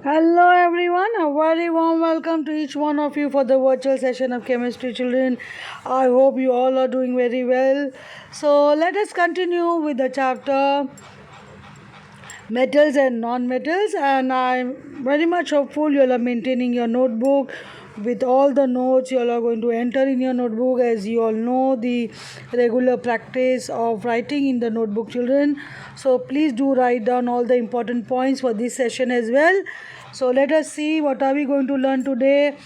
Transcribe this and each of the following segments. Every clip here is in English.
Hello everyone, a very warm welcome to each one of you for the virtual session of Chemistry Children. I hope you all are doing very well. So let us continue with the chapter metals and non-metals, and I'm very much hopeful you all are maintaining your notebook with all the notes you all are going to enter in your notebook. As you all know, the regular practice of writing in the notebook, children, so please do write down all the important points for this session as well. So let us see what are we going to learn today.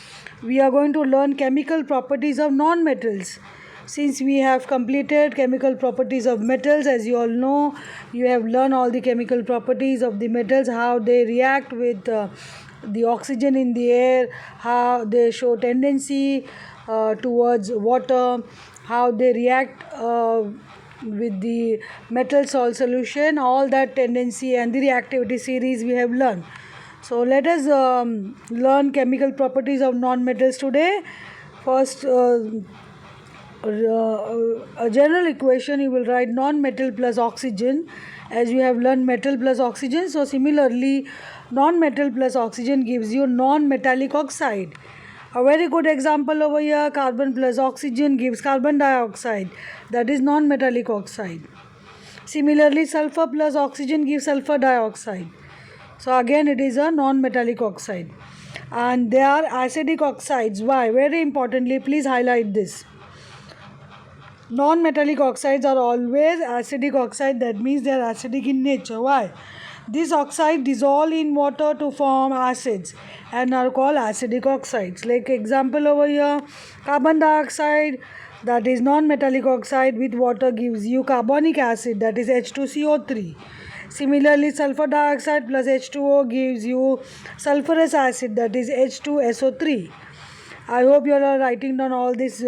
We are going to learn chemical properties of non-metals. Since we have completed chemical properties of metals, as you all know, you have learned all the chemical properties of the metals, how they react with the oxygen in the air, how they show tendency towards water, how they react with the metal salt solution, all that tendency and the reactivity series we have learned. So let us learn chemical properties of non-metals today. First, a general equation you will write non-metal plus oxygen, as you have learned metal plus oxygen. So similarly, non-metal plus oxygen gives you non-metallic oxide. A very good example over here, carbon plus oxygen gives carbon dioxide, that is non-metallic oxide. Similarly, sulfur plus oxygen gives sulfur dioxide. So again it is a non-metallic oxide. And they are acidic oxides. Why? Very importantly, please highlight this. Non-metallic oxides are always acidic oxide, that means they are acidic in nature. Why? This oxide dissolve in water to form acids and are called acidic oxides. Like example over here, carbon dioxide, that is non-metallic oxide, with water gives you carbonic acid, that is H2CO3. Similarly, sulfur dioxide plus H2O gives you sulfurous acid, that is H2SO3. I hope you all are writing down all this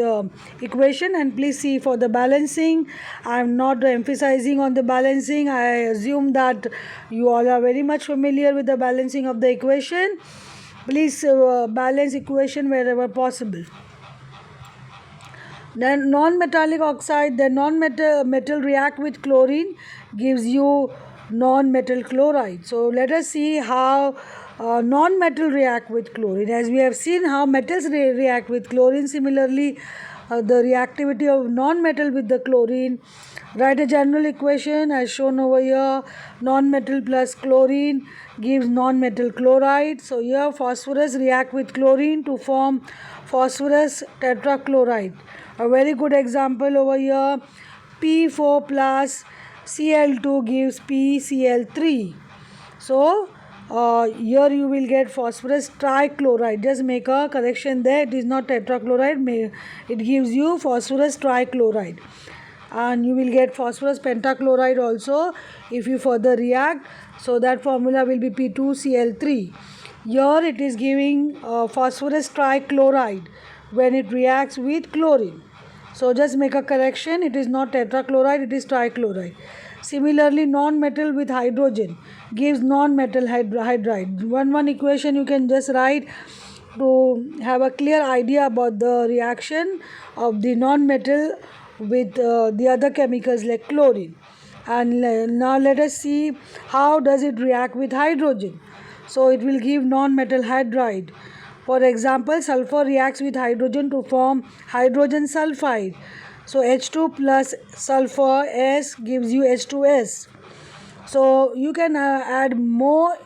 equation, and please see for the balancing. I am not emphasizing on the balancing. I assume that you all are very much familiar with the balancing of the equation. Please balance equation wherever possible. Then non-metallic oxide, the non-metal react with chlorine gives you non-metal chloride. So let us see how non-metal react with chlorine. As we have seen how metals react with chlorine, similarly the reactivity of non-metal with the chlorine. Write a general equation as shown over here. Non-metal plus chlorine gives non-metal chloride. So here phosphorus react with chlorine to form phosphorus tetrachloride. A very good example over here, P4 plus Cl2 gives PCl3. So here you will get phosphorus trichloride. Just make a correction there, it is not tetrachloride, it gives you phosphorus trichloride. And you will get phosphorus pentachloride also if you further react. So that formula will be P2Cl3. Here it is giving phosphorus trichloride when it reacts with chlorine. So just make a correction, it is not tetrachloride, it is trichloride. Similarly, non-metal with hydrogen gives non-metal hydride. One equation you can just write to have a clear idea about the reaction of the non-metal with the other chemicals like chlorine. And now let us see how does it react with hydrogen. So it will give non-metal hydride. For example, sulfur reacts with hydrogen to form hydrogen sulfide. So H2 plus sulfur S gives you H2S. So you can add more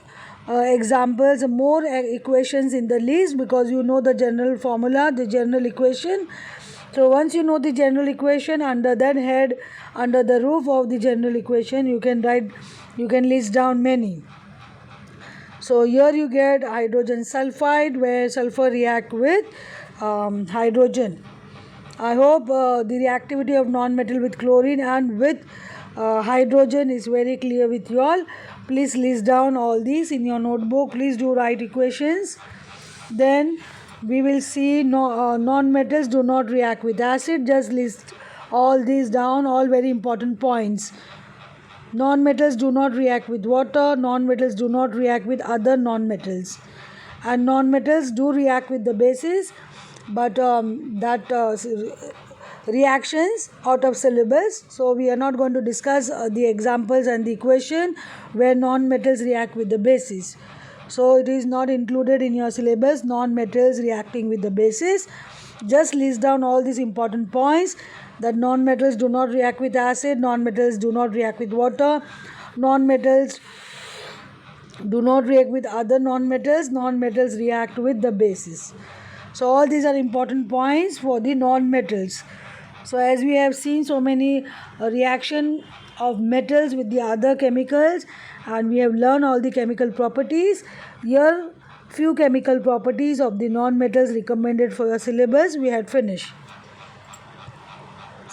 examples, more equations in the list, because you know the general formula, the general equation. So once you know the general equation, under that head, under the roof of the general equation, you can list down many. So here you get hydrogen sulfide, where sulfur react with hydrogen. I hope the reactivity of non-metal with chlorine and with hydrogen is very clear with you all. Please list down all these in your notebook. Please do write equations. Then we will see non-metals do not react with acid. Just list all these down, all very important points. Non-metals do not react with water. Non-metals do not react with other non-metals. And non-metals do react with the bases, but reactions out of syllabus. So we are not going to discuss the examples and the equation where non-metals react with the bases. so it is not included in your syllabus, non-metals reacting with the bases. Just list down all these important points, that non-metals do not react with acid, non-metals do not react with water, non-metals do not react with other non-metals, non-metals react with the bases. So all these are important points for the non-metals. So as we have seen so many reaction of metals with the other chemicals, and we have learned all the chemical properties. Here few chemical properties of the non-metals recommended for your syllabus we had finished.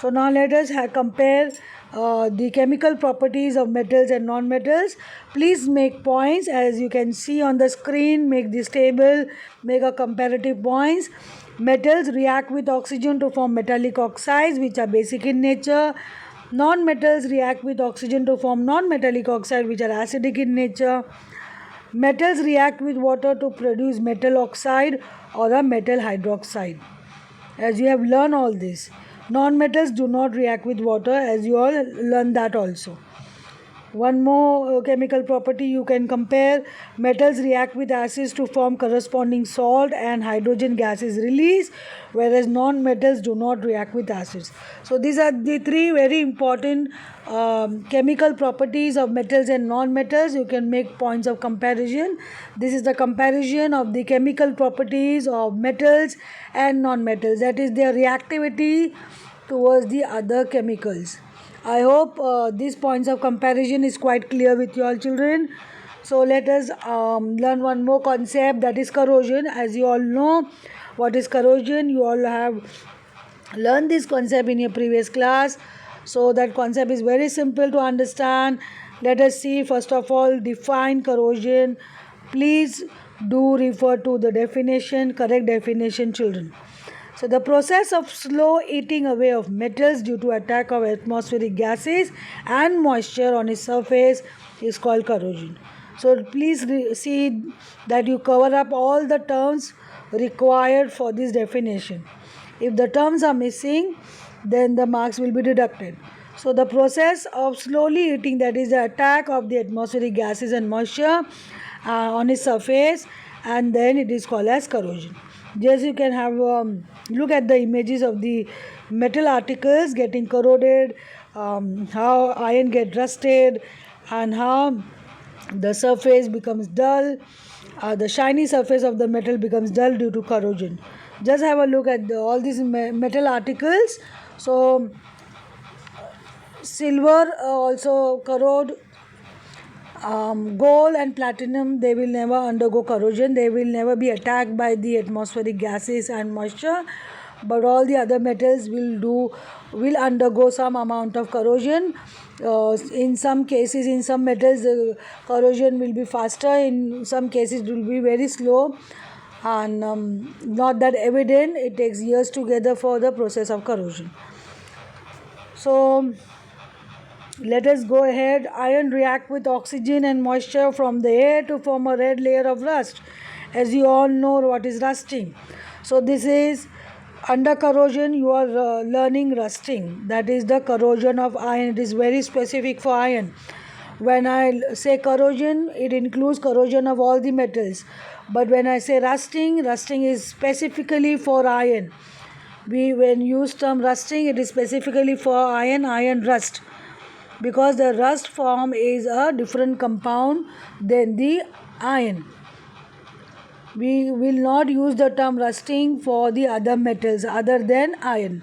So now let us compare the chemical properties of metals and non-metals. Please make points as you can see on the screen. Make this table, make a comparative points. Metals react with oxygen to form metallic oxides which are basic in nature. Non-metals react with oxygen to form non-metallic oxide which are acidic in nature. Metals react with water to produce metal oxide or a metal hydroxide. As you have learned all this. Non-metals do not react with water, as you all learn that also. One more chemical property you can compare. Metals react with acids to form corresponding salt and hydrogen gas is released, whereas non-metals do not react with acids. So these are the three very important chemical properties of metals and non-metals. You can make points of comparison. This is the comparison of the chemical properties of metals and non-metals, that is their reactivity towards the other chemicals. I hope these points of comparison is quite clear with you all children. So let us learn one more concept, that is corrosion. As you all know what is corrosion, you all have learned this concept in your previous class. So that concept is very simple to understand. Let us see, first of all, define corrosion. Please do refer to the definition, correct definition children. So the process of slow eating away of metals due to attack of atmospheric gases and moisture on its surface is called corrosion. So please see that you cover up all the terms required for this definition. If the terms are missing, then the marks will be deducted. So the process of slowly eating, that is the attack of the atmospheric gases and moisture on its surface, and then it is called as corrosion. Just you can have look at the images of the metal articles getting corroded, how iron get rusted, and how the surface becomes dull. The shiny surface of the metal becomes dull due to corrosion. Just have a look at all these metal articles. So silver also corrode. Gold and platinum, they will never undergo corrosion. They will never be attacked by the atmospheric gases and moisture, but all the other metals will undergo some amount of corrosion. In some cases, in some metals corrosion will be faster, in some cases it will be very slow and not that evident. It takes years together for the process of corrosion. So let us go ahead. Iron react with oxygen and moisture from the air to form a red layer of rust. As you all know what is rusting. So this is under corrosion you are learning rusting. That is the corrosion of iron. It is very specific for iron. When I say corrosion, it includes corrosion of all the metals. But when I say rusting, rusting is specifically for iron. When use term rusting, it is specifically for iron rust, because the rust form is a different compound than the iron. We will not use the term rusting for the other metals other than iron.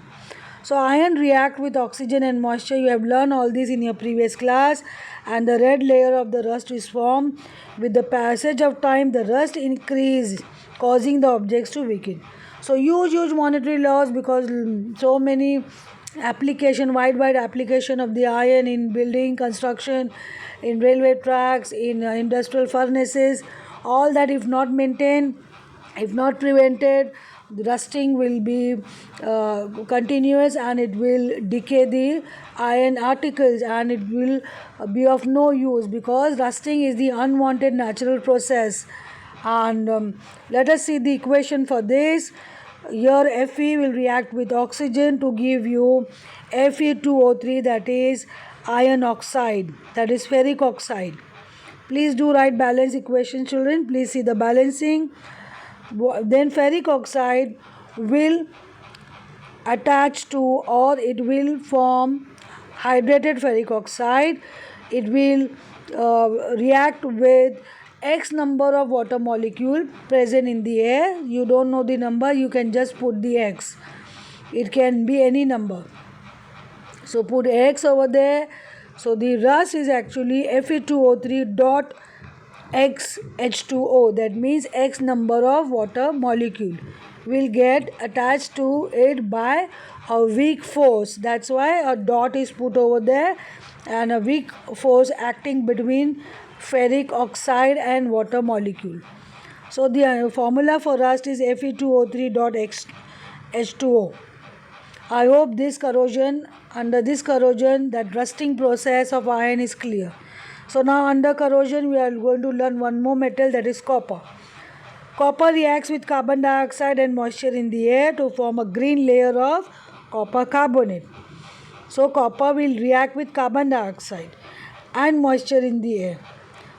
So iron react with oxygen and moisture. You have learned all this in your previous class, and the red layer of the rust is formed. With the passage of time, the rust increases, causing the objects to weaken. So huge monetary loss, because so many wide application of the iron in building construction, in railway tracks, in industrial furnaces. All that, if not maintained, if not prevented, the rusting will be continuous, and it will decay the iron articles, and it will be of no use, because rusting is the unwanted natural process. And let us see the equation for this. Here Fe will react with oxygen to give you Fe2O3, that is iron oxide, that is ferric oxide. Please do write balance equation, children. Please see the balancing. Then ferric oxide will attach to, or it will form hydrated ferric oxide. It will react with x number of water molecule present in the air. You don't know the number, you can just put the x. It can be any number. So put x over there. So the rust is actually Fe2O3 dot x H2O. That means x number of water molecule will get attached to it by a weak force. That's why a dot is put over there, and a weak force acting between ferric oxide and water molecule. So the formula for rust is Fe2O3 dot x H2O. I hope under this corrosion, that rusting process of iron is clear. So now under corrosion we are going to learn one more metal, that is copper. Copper reacts with carbon dioxide and moisture in the air to form a green layer of copper carbonate. So copper will react with carbon dioxide and moisture in the air.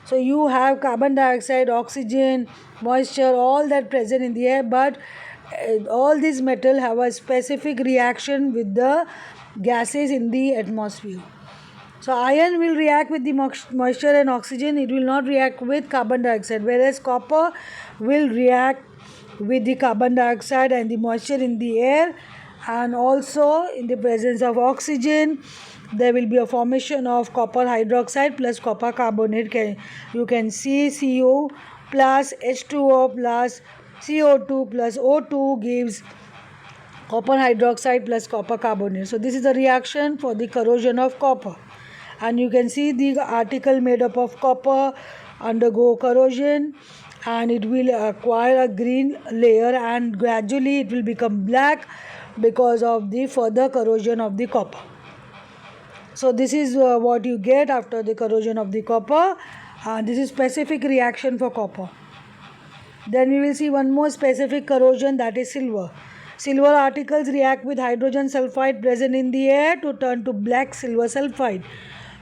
So you have carbon dioxide, oxygen, moisture, all that present in the air, but all these metal have a specific reaction with the gases in the atmosphere. So iron will react with the moisture and oxygen, it will not react with carbon dioxide, whereas copper will react with the carbon dioxide and the moisture in the air, and also in the presence of oxygen there will be a formation of copper hydroxide plus copper carbonate. You can see Cu plus H2O plus CO2 plus O2 gives copper hydroxide plus copper carbonate. So this is the reaction for the corrosion of copper, and you can see the article made up of copper undergo corrosion, and it will acquire a green layer, and gradually it will become black because of the further corrosion of the copper. So this is what you get after the corrosion of the copper. This is specific reaction for copper. Then we will see one more specific corrosion, that is silver. Silver articles react with hydrogen sulfide present in the air to turn to black silver sulfide.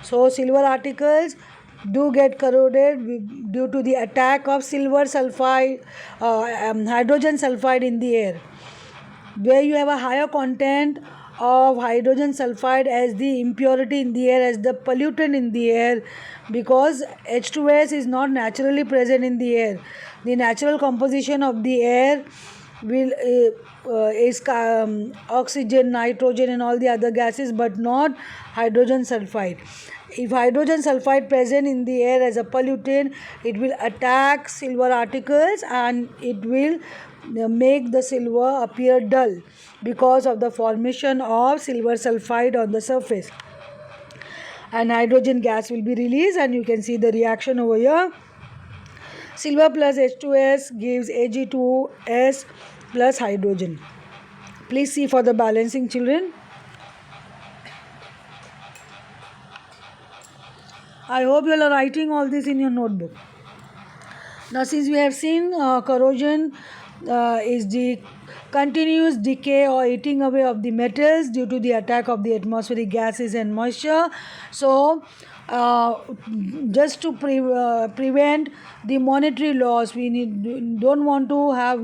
So silver articles do get corroded due to the attack of silver sulfide, hydrogen sulfide in the air. Where you have a higher content of hydrogen sulfide as the impurity in the air, as the pollutant in the air, because H2S is not naturally present in the air. The natural composition of the air will is oxygen, nitrogen and all the other gases, but not hydrogen sulfide. If hydrogen sulfide present in the air as a pollutant, it will attack silver articles and it will make the silver appear dull because of the formation of silver sulfide on the surface, and hydrogen gas will be released, and you can see the reaction over here. Silver plus H2S gives Ag2S plus hydrogen. Please see for the balancing, children. I hope you are writing all this in your notebook. Now since we have seen corrosion is the continuous decay or eating away of the metals due to the attack of the atmospheric gases and moisture. So just to prevent the monetary loss, we don't want to have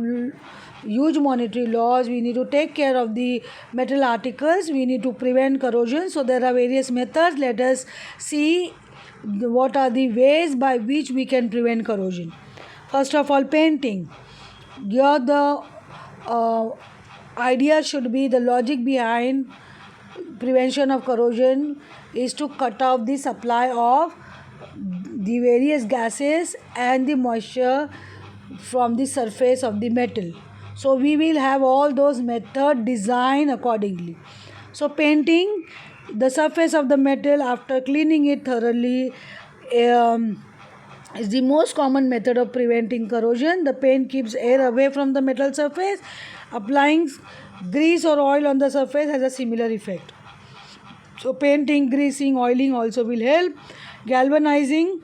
huge monetary loss. We need to take care of the metal articles. We need to prevent corrosion. So there are various methods. Let us see what are the ways by which we can prevent corrosion. First of all, painting. Here the idea should be, the logic behind prevention of corrosion is to cut off the supply of the various gases and the moisture from the surface of the metal. So we will have all those methods designed accordingly. So painting the surface of the metal after cleaning it thoroughly is the most common method of preventing corrosion. The paint keeps air away from the metal surface. Applying grease or oil on the surface has a similar effect. So painting, greasing, oiling also will help. Galvanizing,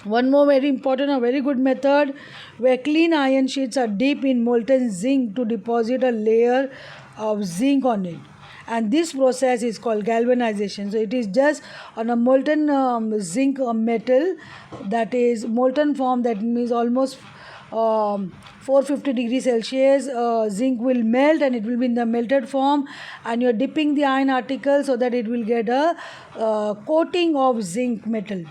one more very important, a very good method, where clean iron sheets are dipped in molten zinc to deposit a layer of zinc on it, and this process is called galvanization. So it is just on a molten zinc metal, that is molten form, that means almost 450 degrees Celsius. Zinc will melt and it will be in the melted form, and you're dipping the iron article so that it will get a coating of zinc metal,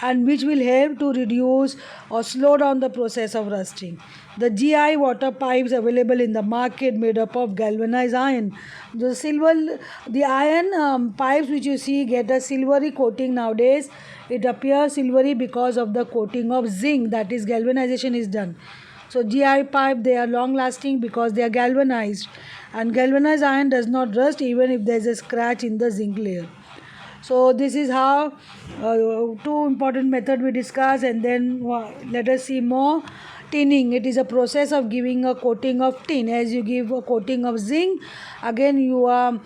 and which will help to reduce or slow down the process of rusting. The GI water pipes available in the market made up of galvanized iron. The iron pipes which you see get a silvery coating nowadays. It appears silvery because of the coating of zinc, that is galvanization is done. So GI pipe, they are long lasting because they are galvanized, and galvanized iron does not rust even if there is a scratch in the zinc layer. So this is how two important method we discuss, and then let us see more. Tinning, it is a process of giving a coating of tin. As you give a coating of zinc, again you are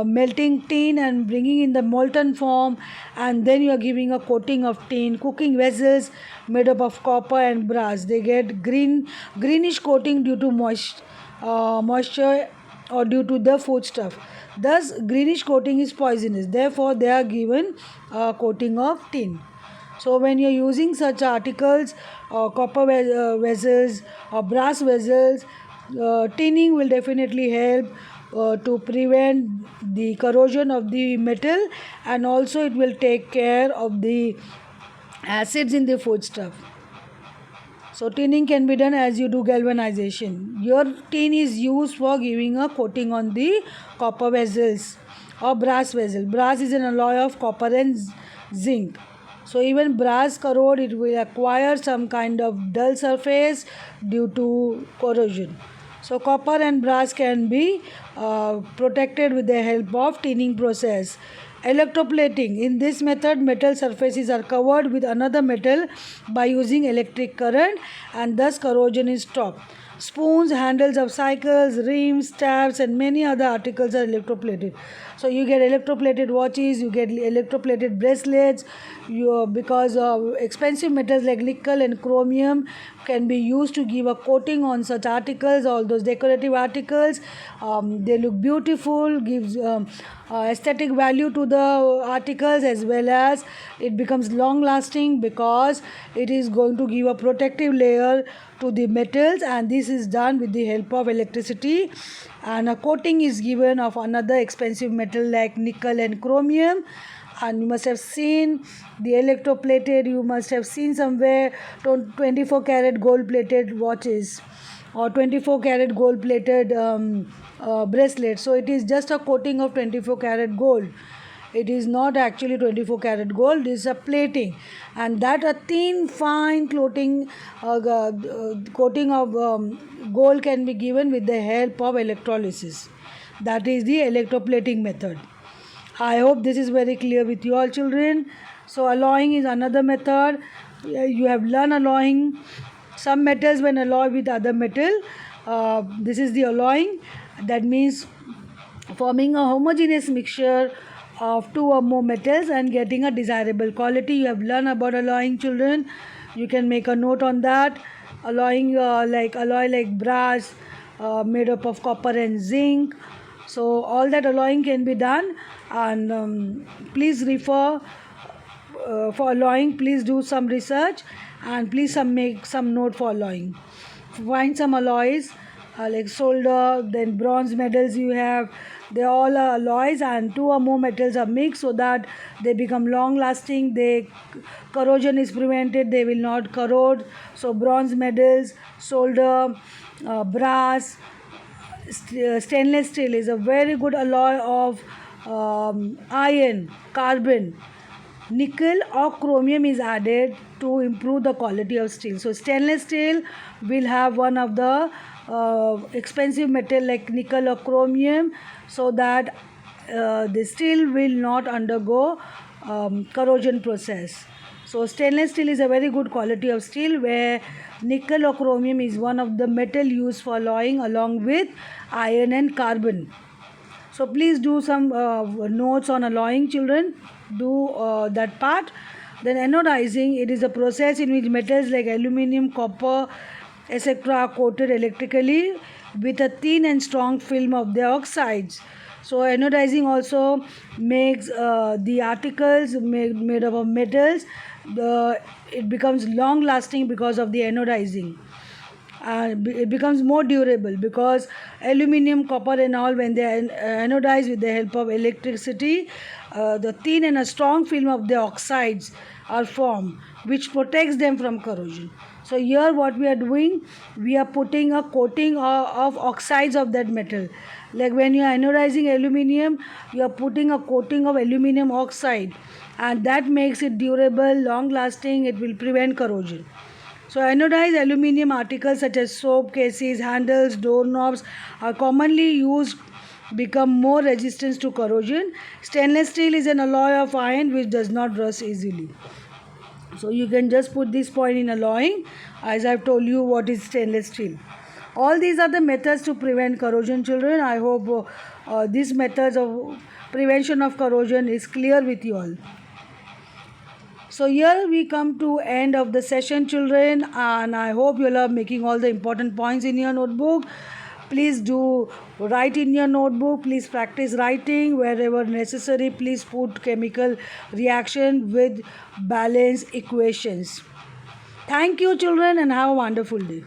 melting tin and bringing in the molten form, and then you are giving a coating of tin. Cooking vessels made up of copper and brass, they get greenish coating due to moisture or due to the foodstuff. Thus greenish coating is poisonous, therefore they are given a coating of tin. So when you are using such articles, copper vessels or brass vessels, tinning will definitely help to prevent the corrosion of the metal, and also it will take care of the acids in the foodstuff. So tinning can be done as you do galvanization. Your tin is used for giving a coating on the copper vessels or brass vessel. Brass is an alloy of copper and zinc. So even brass corrode, it will acquire some kind of dull surface due to corrosion. So copper and brass can be protected with the help of tinning process. Electroplating. In this method, metal surfaces are covered with another metal by using electric current, and thus corrosion is stopped. Spoons, handles of cycles, rims, taps, and many other articles are electroplated. So you get electroplated watches, you get electroplated bracelets. Because of expensive metals like nickel and chromium can be used to give a coating on such articles, all those decorative articles. They look beautiful, gives aesthetic value to the articles, as well as it becomes long lasting because it is going to give a protective layer to the metals, and this is done with the help of electricity. And a coating is given of another expensive metal like nickel and chromium. And you must have seen the electroplated, you must have seen somewhere 24 karat gold plated watches or 24 karat gold plated bracelets. So it is just a coating of 24 karat gold. It is not actually 24 karat gold, it is a plating, and that a thin fine coating of gold can be given with the help of electrolysis. That is the electroplating method. I hope this is very clear with you all, children. So alloying is another method. You have learned alloying. Some metals when alloy with other metal, this is the alloying. That means forming a homogeneous mixture of two or more metals and getting a desirable quality. You have learned about alloying, children. You can make a note on that. Alloying like brass made up of copper and zinc. So all that alloying can be done, and please refer for alloying. Please do some research, and please make some note for alloying. Find some alloys like solder, then bronze medals you have. They all are alloys, and two or more metals are mixed so that they become long lasting. Corrosion is prevented, they will not corrode. So bronze medals, solder, brass, stainless steel is a very good alloy of iron, carbon, nickel or chromium is added to improve the quality of steel. So stainless steel will have one of the expensive metal like nickel or chromium, so that the steel will not undergo corrosion process. So stainless steel is a very good quality of steel, where nickel or chromium is one of the metal used for alloying along with iron and carbon. So please do some notes on alloying, children. Do that part. Then anodizing, it is a process in which metals like aluminum, copper, etc. are coated electrically with a thin and strong film of their oxides. So anodizing also makes the articles made up of metals, it becomes long lasting because of the anodizing. It becomes more durable because aluminum, copper and all, when they are anodized with the help of electricity, the thin and a strong film of the oxides are formed which protects them from corrosion. So here what we are doing, we are putting a coating of oxides of that metal. Like when you are anodizing aluminum, you are putting a coating of aluminum oxide, and that makes it durable, long lasting, it will prevent corrosion. So anodized aluminum articles such as soap cases, handles, doorknobs are commonly used, become more resistant to corrosion. Stainless steel is an alloy of iron which does not rust easily. So you can just put this point in alloying, as I've told you what is stainless steel. All these are the methods to prevent corrosion, children. I hope these methods of prevention of corrosion is clear with you all. So here we come to end of the session, children, and I hope you all are making all the important points in your notebook. Please do write in your notebook. Please practice writing wherever necessary. Please put chemical reaction with balance equations. Thank you, children, and have a wonderful day.